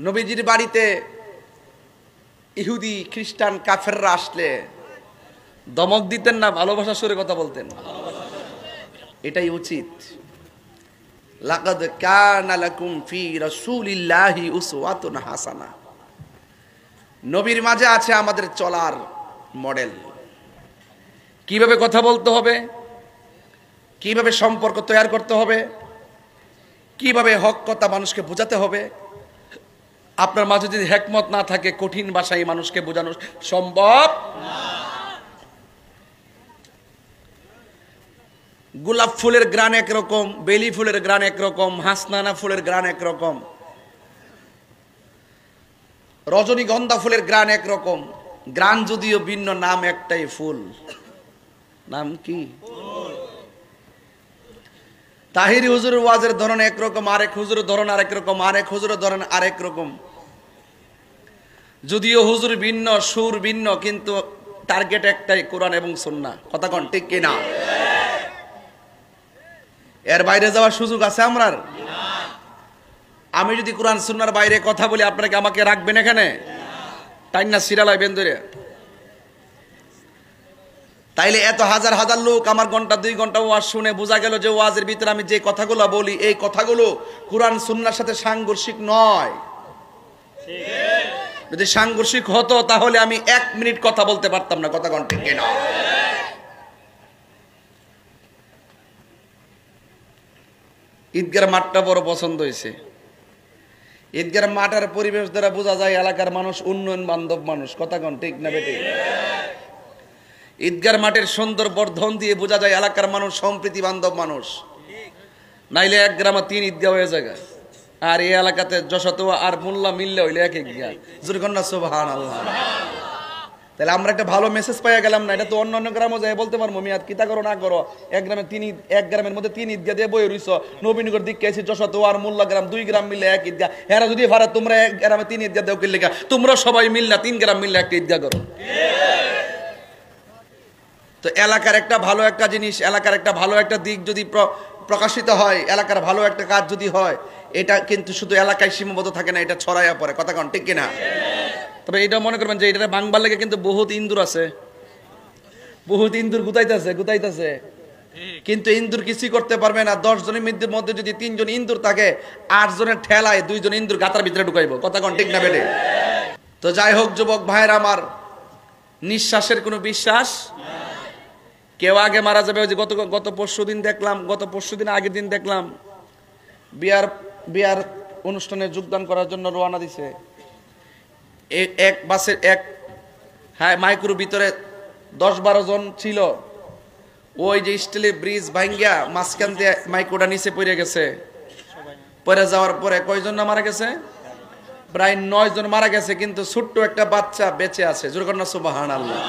নবীজির বাড়িতে ইহুদি খ্রিস্টান কাফেররা আসলে দমক দিতেন না ভালোবাসার সুরে কথা বলতেন? এটাই উচিত। লাকাদ কানা লাকুম ফি রাসূলিল্লাহি উসওয়াতুন হাসানাহ। নবীর মাঝে আছে আমাদের চলার মডেল। কিভাবে কথা বলতে হবে, কিভাবে সম্পর্ক তৈরি করতে হবে, কিভাবে হক কথা মানুষকে বোঝাতে হবে। আপনার মাঝে যদি হিকমত না থাকে, কঠিন ভাষায় মানুষকে বোঝানো সম্ভব না। গোলাপ ফুলের গ্রান একরকম, বেলি ফুলের গ্রান একরকম, হাসনানা ফুলের গ্রান একরকম, রজনীগন্ধা ফুলের গ্রান একরকম। গ্রান যদিও ভিন্ন, নাম একটাই, ফুল। নাম কি? তাহিরি হুজুরের ওয়াজের ধরন একরকম, আরেক হুজুরের ধরন আরেক রকম, আরেক হুজুরের ধরন আরেক রকম। যদিও হুজুর ভিন্ন, সুর ভিন্ন, কিন্তু টার্গেট একটাই, কোরআন এবং সুন্নাহ। কথা কোন ঠিক কিনা? এর বাইরে যাওয়ার সুযোগ আছে আমরার? আমি যদি কোরআন সুন্নাহর বাইরে কথা বলি, আপনাকে আমাকে রাখবেন এখানে? টাইম না সিরালাই বেন্দরে? তাইলে এত হাজার হাজার লোক আমার ঘন্টা 2 ঘন্টা ওয়াজ শুনে বোঝা গেল যে ওয়াজের ভিতরে আমি যে কথাগুলো বলি, এই কথাগুলো কোরআন সুন্নাহর সাথে সাংঘর্ষিক নয়। যদি সাংঘর্ষিক হতো তাহলে আমি 1 মিনিট কথা বলতে পারতাম না। কথা কোন ঠিক কিনা? ঈদগার মাঠটা বড় পছন্দ হয়েছে। ঈদগার মাঠের পরিবেশ দ্বারা বোঝা যায় এলাকার মানুষ উন্নয়ন বান্ধব মানুষ। কথা কোন ঠিক না বেটি? ঈদগার মাঠের সুন্দর বর্ধন দিয়ে বোঝা যায় এলাকার মানুষ সম্প্রীতি বান্ধব মানুষ। নাইলে 1 গ্রামে 3 ঈদগাহ হয়ে যায়। আর এই এলাকাতে যশোতোয়া আর মোল্লা মিললে হইলে 1 ঈদগাহ। জোরে কন্যা সুবহানাল্লাহ। তাহলে আমরা একটা ভালো মেসেজ পাইয়া গেলাম না? এটা তো অন্য অন্য গ্রামও যায় বলতে পারবো, মিয়াদ কিতা করো না করো, 1 গ্রামে 3 ঈদ, 1 গ্রামের মধ্যে 3 ঈদগাহ দিয়ে বই রইছ। নবীনগর দিক গেছি, যশোতোয়া আর মোল্লা গ্রাম 2 গ্রাম মিললে 1 ঈদগাহ। এরা যদি পারে তোমরা 1 গ্রামে 3 ঈদগাহ দেও কি লেখা? তোমরা সবাই মিললা 3 গ্রাম মিললে 1 ঈদগাহ করো। তো এলাকার একটা ভালো একটা জিনিস, এলাকার একটা ভালো একটা দিক যদি প্রকাশিত হয়, এলাকার ভালো একটা কাজ যদি হয়, এটা কিন্তু শুধু এলাকায় সীমাবদ্ধ থাকে না, এটা ছড়াইয়া পড়ে। কথা কোন ঠিক কিনা? তবে এটা মনে করবেন যে এটা বাংলা লেগে কিন্তু বহুত ইন্দুর আছে, বহুত ইন্দুর গুতাইতেছে, কিন্তু ইন্দুর কিছুই করতে পারবে না। 10 জনের মধ্যে যদি 3 জন ইন্দুর থাকে, 8 জনের ঠেলায় 2 জন ইন্দুর গাতার ভিতরে ঢুকাইবো। কথা কোন ঠিক না বেটে? তো যাই হোক যুবক ভাইয়ের আমার, নিঃশ্বাসের কোনো বিশ্বাস। কেউ আগে মারা যাবে। ওই যে গত পরশুদিন দেখলাম, আগের দিন দেখলাম বিয়ার অনুষ্ঠানে যোগদান করার জন্য রওনা দিছে। এক বাসের মাইক্রোর ভিতরে 10-12 জন ছিল। ওই যে স্টিলের ব্রিজ ভাঙ্গিয়া মাঝখান দিয়ে মাইক্রোটা নিচে পড়ে গেছে। পড়ে যাওয়ার পরে কয়জন না মারা গেছে? প্রায় 9 জন মারা গেছে, কিন্তু ছোট্ট একটা বাচ্চা বেঁচে আছে। জোরে কন্যা সুবহানাল্লাহ।